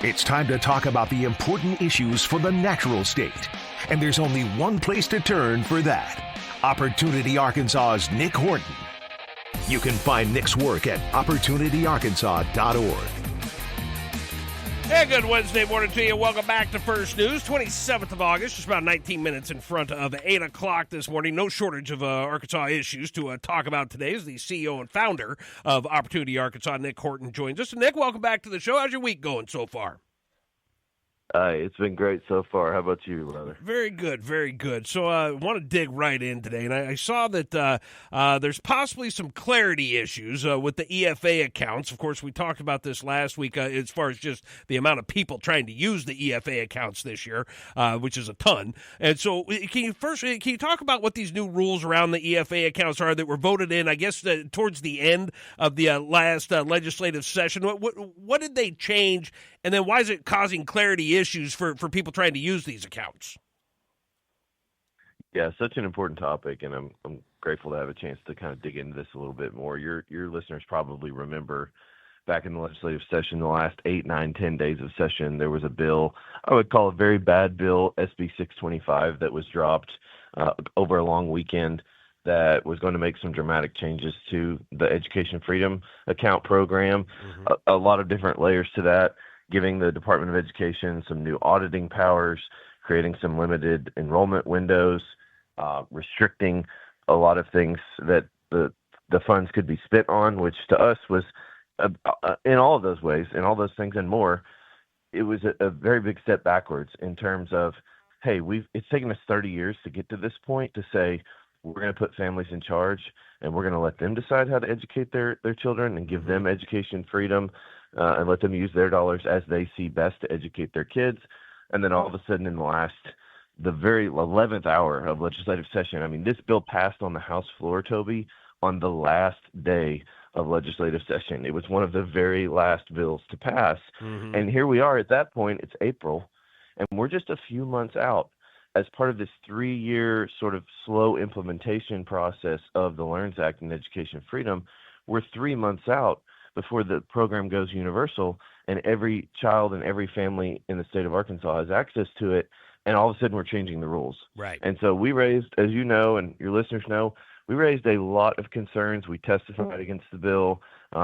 It's time to talk about the important issues for the natural state. And there's only one place to turn for that. Opportunity Arkansas's Nic Horton. You can find Nic's work at opportunityarkansas.org. Hey, good Wednesday morning to you. Welcome back to First News, 27th of August, just about 19 minutes in front of 8 o'clock this morning. No shortage of Arkansas issues to talk about today as the CEO and founder of Opportunity Arkansas, Nic Horton, joins us. Nic, welcome back to the show. How's your week going so far? It's been great so far. How about you, brother? Very good, very good. So I want to dig right in today, and I saw that there's possibly some clarity issues with the EFA accounts. Of course, we talked about this last week as far as just the amount of people trying to use the EFA accounts this year, which is a ton. And so can you talk about what these new rules around the EFA accounts are that were voted in, I guess, towards the end of the last legislative session? What did they change, and then why is it causing clarity issues for people trying to use these accounts? Yeah, such an important topic, and I'm grateful to have a chance to kind of dig into this a little bit more. Your listeners probably remember back in the legislative session, the last 8, 9, 10 days of session, there was a bill, I would call a very bad bill, SB 625, that was dropped over a long weekend that was going to make some dramatic changes to the Education Freedom Account program. Mm-hmm. A lot of different layers to that, giving the Department of Education some new auditing powers, creating some limited enrollment windows, restricting a lot of things that the funds could be spent on, which to us was, in all of those ways, in all those things and more, it was a very big step backwards in terms of, hey, it's taken us 30 years to get to this point to say we're going to put families in charge and we're going to let them decide how to educate their children and give them education freedom. And let them use their dollars as they see best to educate their kids. And then all of a sudden in the very 11th hour of legislative session, I mean, this bill passed on the House floor, Toby, on the last day of legislative session. It was one of the very last bills to pass. Mm-hmm. And here we are at that point, it's April, and we're just a few months out as part of this 3-year sort of slow implementation process of the LEARNS Act and Education Freedom. We're 3 months out before the program goes universal, and every child and every family in the state of Arkansas has access to it, and all of a sudden we're changing the rules. Right. And so we raised, as you know and your listeners know, we raised a lot of concerns. We testified against the bill.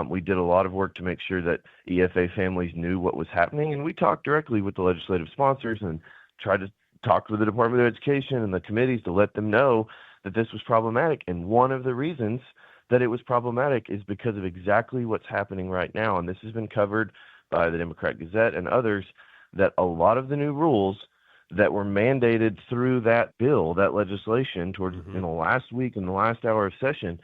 We did a lot of work to make sure that EFA families knew what was happening, and we talked directly with the legislative sponsors and tried to talk with the Department of Education and the committees to let them know that this was problematic. And one of the reasons that it was problematic is because of exactly what's happening right now. And this has been covered by the Democrat Gazette and others, that a lot of the new rules that were mandated through that bill, that legislation towards in the last week, in the last hour of session,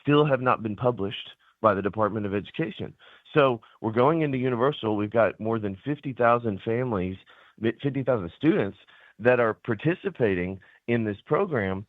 still have not been published by the Department of Education. So we're going into universal. We've got more than 50,000 families, 50,000 students that are participating in this program,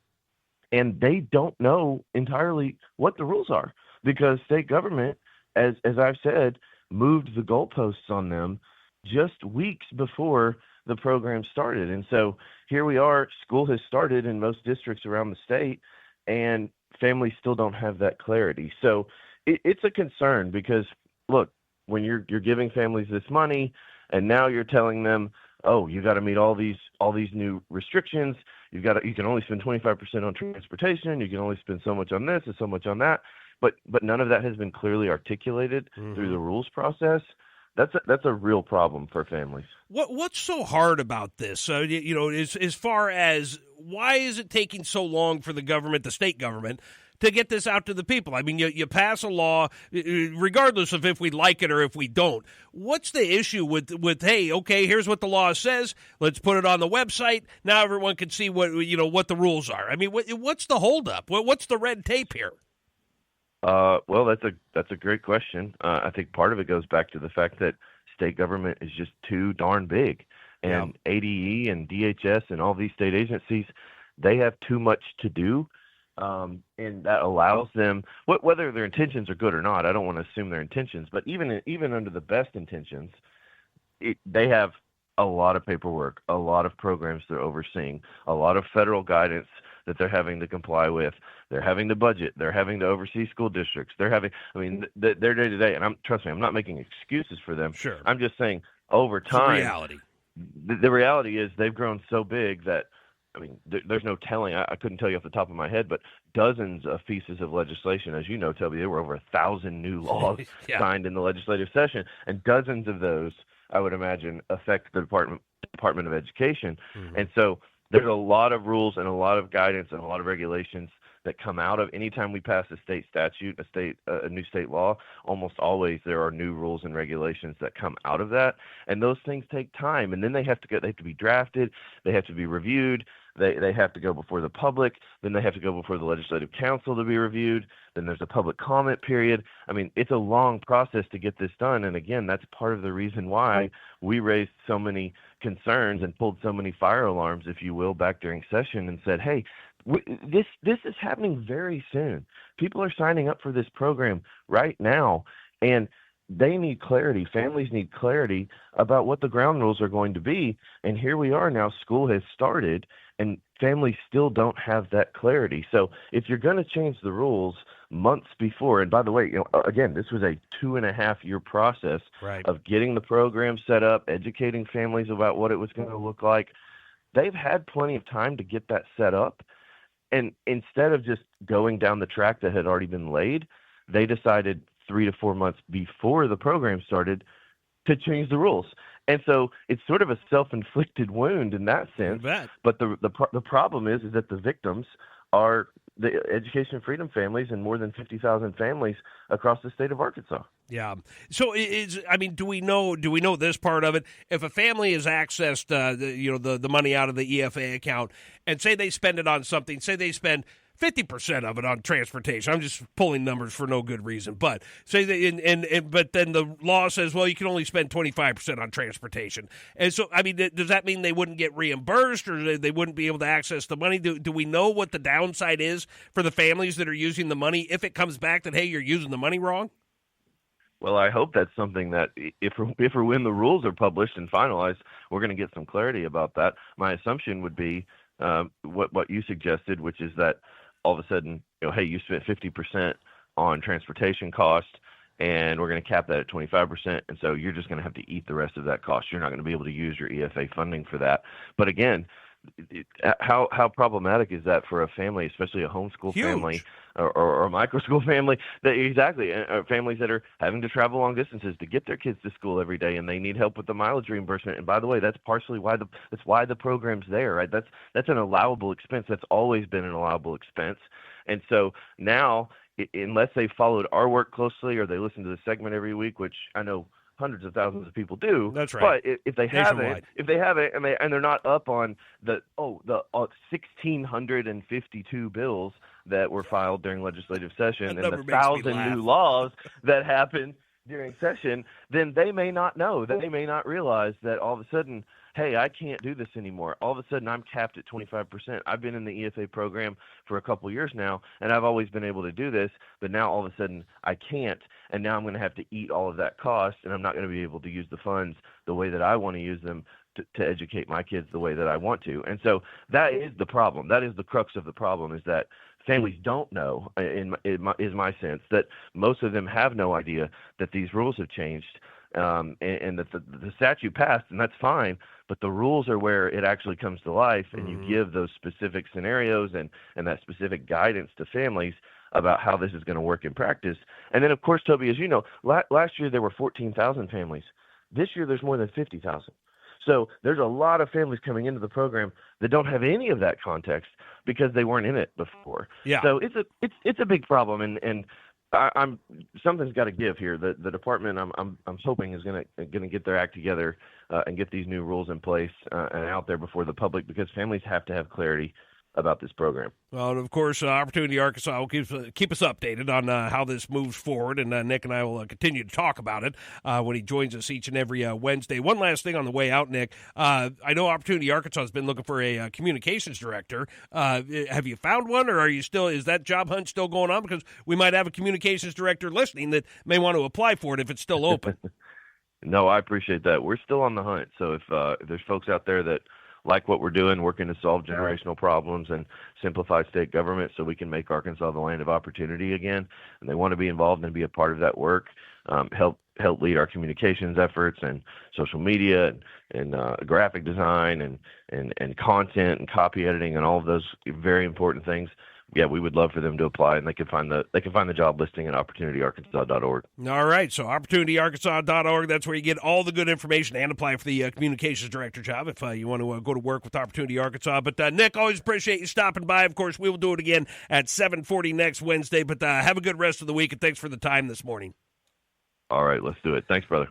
and they don't know entirely what the rules are because state government, as I've said, moved the goalposts on them just weeks before the program started. And so here we are, school has started in most districts around the state, and families still don't have that clarity. So it's a concern because, look, when you're giving families this money and now you're telling them, oh, you got to meet all these new restrictions. You can only spend 25% on transportation. You can only spend so much on this and so much on that. But none of that has been clearly articulated through the rules process. That's a real problem for families. What's so hard about this? As far as why is it taking so long for the state government, to get this out to the people? I mean, you pass a law, regardless of if we like it or if we don't. What's the issue with hey, okay, here's what the law says. Let's put it on the website. Now everyone can see what the rules are. I mean, what's the holdup? What's the red tape here? Well, that's a great question. I think part of it goes back to the fact that state government is just too darn big, and ADE and DHS and all these state agencies, they have too much to do. And that allows them, whether their intentions are good or not, I don't want to assume their intentions, but even under the best intentions, they have a lot of paperwork, a lot of programs they're overseeing, a lot of federal guidance that they're having to comply with. They're having to budget. They're having to oversee school districts. They're having, I mean, their day to day. And trust me, I'm not making excuses for them. Sure. I'm just saying over time, it's a reality. The reality is they've grown so big that, I mean, there's no telling. I couldn't tell you off the top of my head, but dozens of pieces of legislation, as you know, Toby, there were over 1,000 new laws signed in the legislative session, and dozens of those, I would imagine, affect the Department of Education. Mm-hmm. And so there's a lot of rules and a lot of guidance and a lot of regulations that come out of anytime we pass a state statute, a new state law. Almost always there are new rules and regulations that come out of that, and those things take time. And then they have to be drafted, they have to be reviewed, they have to go before the public, then they have to go before the Legislative Council to be reviewed. Then there's a public comment period. I mean, it's a long process to get this done. And again, that's part of the reason why we raised so many concerns and pulled so many fire alarms, if you will, back during session and said, hey, this is happening very soon. People are signing up for this program right now, and they need clarity. Families need clarity about what the ground rules are going to be. And here we are now, school has started, and families still don't have that clarity. So if you're going to change the rules months before, and by the way, again, this was a 2.5-year process of getting the program set up, educating families about what it was going to look like. They've had plenty of time to get that set up. And instead of just going down the track that had already been laid, they decided 3 to 4 months before the program started to change the rules. And so it's sort of a self-inflicted wound in that sense. But the problem is that the victims are the education freedom families and more than 50,000 families across the state of Arkansas. Yeah. So do we know this part of it? If a family has accessed the money out of the EFA account, and say they spend it on something, say they spend 50% of it on transportation. I'm just pulling numbers for no good reason, but say that, but then the law says, well, you can only spend 25% on transportation. And so, I mean, does that mean they wouldn't get reimbursed, or they wouldn't be able to access the money? Do we know what the downside is for the families that are using the money if it comes back that, hey, you're using the money wrong? Well, I hope that's something that if or when the rules are published and finalized, we're going to get some clarity about that. My assumption would be what you suggested, which is that all of a sudden, hey, you spent 50% on transportation cost, and we're going to cap that at 25%, and so you're just going to have to eat the rest of that cost. You're not going to be able to use your EFA funding for that. But again, how problematic is that for a family, especially a homeschool family or a micro school family? Families that are having to travel long distances to get their kids to school every day, and they need help with the mileage reimbursement. And by the way, that's partially why the program's there, right? That's an allowable expense. That's always been an allowable expense. And so now, unless they followed our work closely or they listen to the segment every week, which I know hundreds of thousands of people do. That's right. But if they haven't, and they're not up on the 1,652 bills that were filed during legislative session and the 1,000 new laws that happened during session, then they may not know. They may not realize that all of a sudden, hey, I can't do this anymore. All of a sudden, I'm capped at 25%. I've been in the EFA program for a couple years now, and I've always been able to do this, but now all of a sudden I can't, and now I'm going to have to eat all of that cost, and I'm not going to be able to use the funds the way that I want to use them to educate my kids the way that I want to. And so that is the problem. That is the crux of the problem, is that families don't know, is my sense, that most of them have no idea that these rules have changed, and that the statute passed, and that's fine, but the rules are where it actually comes to life, and you give those specific scenarios and that specific guidance to families about how this is going to work in practice. And then, of course, Toby, as you know, last year there were 14,000 families. This year there's more than 50,000. So there's a lot of families coming into the program that don't have any of that context because they weren't in it before. Yeah. So it's a big problem, and I'm something's got to give here. The department, I'm hoping, is going to get their act together and get these new rules in place and out there before the public, because families have to have clarity about this program. Well, and of course, Opportunity Arkansas will keep us updated on how this moves forward, and Nick and I will continue to talk about it when he joins us each and every Wednesday. One last thing on the way out, Nick. I know Opportunity Arkansas has been looking for a communications director. Have you found one, or is that job hunt still going on? Because we might have a communications director listening that may want to apply for it if it's still open. No, I appreciate that. We're still on the hunt. So if there's folks out there that like what we're doing, working to solve generational problems and simplify state government so we can make Arkansas the land of opportunity again. And they want to be involved and be a part of that work, help lead our communications efforts and social media and graphic design and content and copy editing and all of those very important things. Yeah, we would love for them to apply, and they can find the job listing at opportunityarkansas.org. All right, so opportunityarkansas.org. That's where you get all the good information and apply for the communications director job if you want to go to work with Opportunity Arkansas. But Nick, always appreciate you stopping by. Of course, we will do it again at 7:40 next Wednesday. But have a good rest of the week, and thanks for the time this morning. All right, let's do it. Thanks, brother.